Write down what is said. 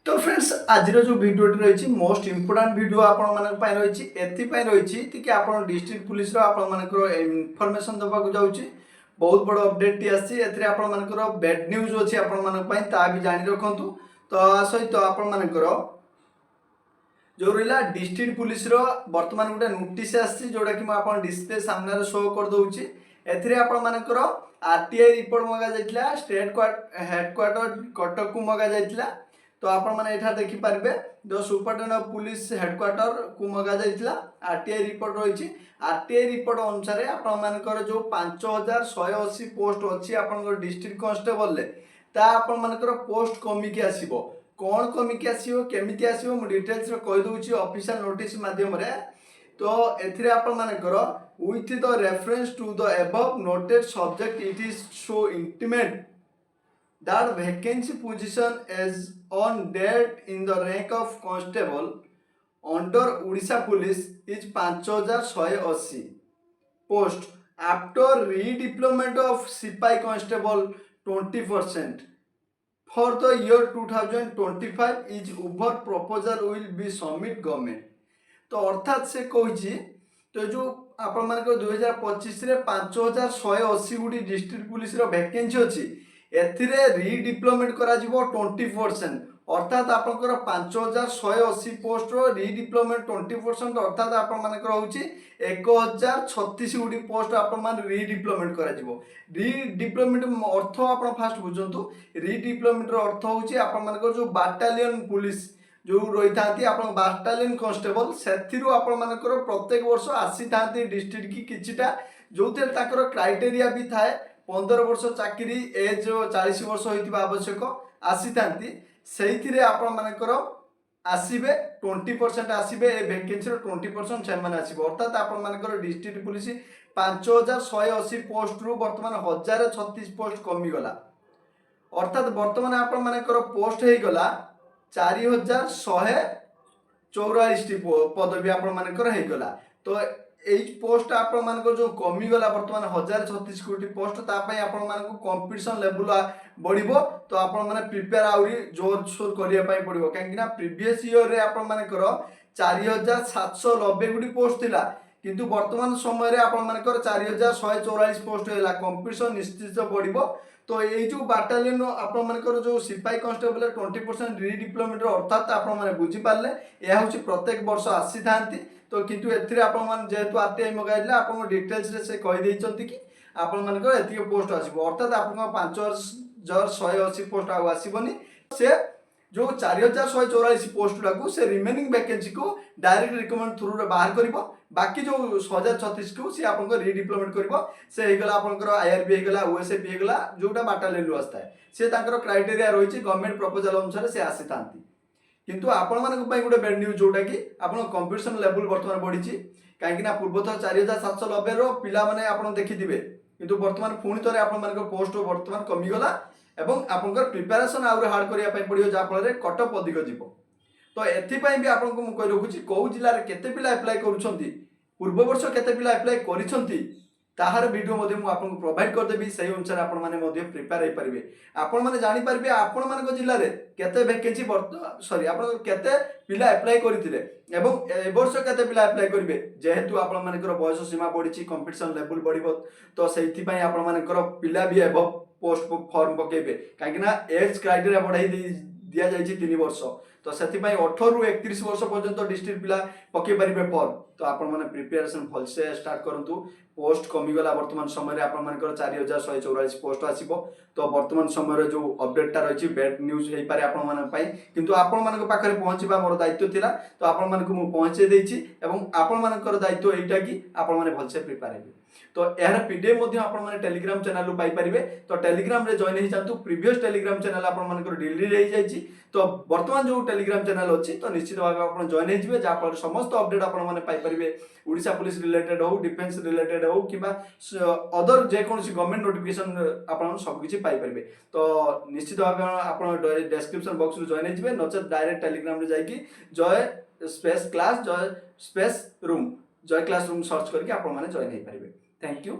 तो फ्रेंड्स आज जो भिडियो रही मोस्ट इंपोर्टाट भिडियो आपण रही एथि कि आप डिस्ट्रिक्ट पुलिस इनफॉरमेशन देवा जाऊँगी बहुत बड़ अपडेट टी आसर बैड न्यूज अच्छी आप भी जानी रखु तो सहित आपर जो रहा डिस्ट्रिक्ट पुलिस बर्तमान गोटे नोटिस आसी जोटा कि मुझे डिस्प्ले सामने शो करदे एपर आरटीआई रिपोर्ट मगा जाइए स्टेट हेडक्वार्टर कटक को मगा जाइए तो आपण मैंने यहाँ देखिपारे जो सुपरिटेडेंट ऑफ पुलिस हेडक्वार्टर को मगा जाइए आरटीआई रिपोर्ट रही आरटीआई रिपोर्ट अनुसार आपर जो 5180 पोस्ट अच्छी आप डिस्ट्रिक्ट कन्स्टेबल आपंकर पोस्ट कमिकी आसो कौन कमिकी आसो केमी आसो मुझे डिटेल्स कहीदे ऑफिशियल नोटिस माध्यम तो एथिरे आपंकर with the reference to the above noted subject it is so intimate that vacancy position is on date in the rank of constable under Odisha police is 5180 post after redeployment of Sipai constable 20% for the year 2025 is over proposal will be submit government तो अर्थात से कही तो जो आपण 2025 5180 Gudi district police vacancy अच्छी एथिरे रिडिप्लॉयमेंट करा जिवो 20% अर्थात आपनकर 5180 पोस्ट रो रिडिप्लॉयमेंट 20% अर्थात आपण मानकर होची 1036 गुड़ी पोस्ट आपण मान रिडिप्लॉयमेंट करा जिवो रिडिप्लॉयमेंट अर्थ आपण फास्ट बुझंतु रिडिप्लॉयमेंट रो अर्थ होची आपण मानकर जो बाटालियन पुलिस जो रही था बाटालियन कन्स्टेबल से प्रत्येक वर्ष आसी था डिस्ट्रिक्ट की किछिटा जो क्राइटेरिया भी थाए 15 वर्ष चाकरी एज 40 वर्ष होइतिबा आवश्यक आसी था से आपणकर आसबे 20% आसबे ए वैकेंसी 20% से आसो अर्थात आपर डिस्ट्रिक्ट पुलिस 5180 पोस्ट रु बर्तमान 1036 पोस्ट कमिगला अर्थात बर्तमान आपर पोस्ट हो गला 4144 पदवी आपला तो यही पोस्ट आप जो कमिगला बर्तमान 1036 कोटी पोस्ट आपण कंपटीशन लेवल बढ़ो तो आपण प्रिपेयर आहरी जोर सोर करने पड़ो कहीं प्रीवियस ईयर रे आपणकर 4790 गुड़ी पोस्ट थिला किंतु वर्तमान समय रे आपणकर 4144 पोस्ट है कंपटीशन निश्चित बढ़ो तो ये जो बाटालियन आपर जो सिपाही कन्स्टेबल 20% रिडिप्लॉयमेंट अर्थात आपने बुझीपारे यह हूँ प्रत्येक वर्ष आसी था तो किंतु एथिरे आपन जेहेतु आरटीआई मगाइले आपन डिटेल्स से कही कि आपनकर एतिक पोस्ट आसो अर्थात आप 5180 पोस्ट आसबनी से जो 4144 पोस्ट टाक से रिमेनिंग वैकेंसी को डायरेक्ट रिक्रूटमेंट थ्रू बाहर कर बाकी जो 1036 को सी आप रिडिप्लॉयमेंट कर से आपंकर आईआरबी होगा ओएसएपी होगा जोटा बाटालियन आसता है सी क्राइटेरिया रही गवर्नमेंट प्रपोजल अनुसार से आसी था किंतु आपण मानी गोटे बेड न्यूज जोटा कि आप कंपटीशन लेवल बर्तमान बढ़ी कहीं पूर्वथर 4790 पिला माने आप देखिथे किंतु बर्तमान पुणी थे आप पोस्ट बर्तमान कमिगला एवं आपंकर प्रिपेरेसन आउरे हार्ड करने पड़ो जहाँफल कटअप अधिक जीव तो एथिपाई भी आपको मुझे कही रखुच्छी कौ जिले केते पिला एप्लाय करुछंती पूर्व वर्ष केते पिला एप्लाय करिसंती ताहार वीडियो मुझे आपको प्रोवाइड करदेवी से अनुसार आपण मैंने प्रिपेयर हो पारे आपण मैंने जानीपारे आपण मान जिले में केते वैकेंसी सॉरी आप केते पिला एप्लाय करथिले एवं ए वर्ष केते पिला एप्लाय करेंगे जेहेतु आपण मानकर बयस सीमा बढ़ी कंपटीशन लेवल बढ़ो तो से आपण मानकर पिला भी एब पोस्ट फॉर्म पकेबे कहीं एज क्राइटेरिया बढ़ाई दिया जाइए 3 वर्ष तो से 18 रु 31 वर्ष पर्यंत डिस्ट्रिक्ट पिला पकई पारे फॉर्म तो आपण मैंने प्रिपेरेसन भलसे स्टार्ट करूँ पोस्ट कमिगला वर्तमान समय आपर 4144 पोस्ट आसो तो वर्तमान समय जो अपडेटा रही बेड न्यूज हो पारे आपंपाई किंतु आपण मान पाखे पहुँचवा मोर दायित्व थिला तो आपण मानक मु पहुँचे देछि एवं आपण मानकर दायित्व एटा कि आपण माने भलसे प्रिपेयर हेबे तो यार पीडीएफ आपने टेलीग्राम चैनल पाइपर तो टेलीग्राम रे जॉइन हो जातु प्रीवियस टेलीग्राम चैनल आपंकर डिलीट हो जाइए तो वर्तमान जो टेलीग्राम चैनल अच्छी तो निश्चित भाव आप जॉइन हो जहाँफल समस्त अपडेट आपरे ओडिशा पुलिस रिलेटेड हो डिफेन्स रिलेटेड हो कि अदर जेकोसी गवर्नमेंट नोटिफिकेशन आप सबकि पाइपर तो निश्चित भाव आप डेस्क्रिप्शन बॉक्स जॉइन हो नचे डायरेक्ट टेलीग्राम जाकि जय स्पेस क्लास जय स्पेस रूम जय क्लास रूम सर्च करके आप जॉइन हो पारे थैंक यू।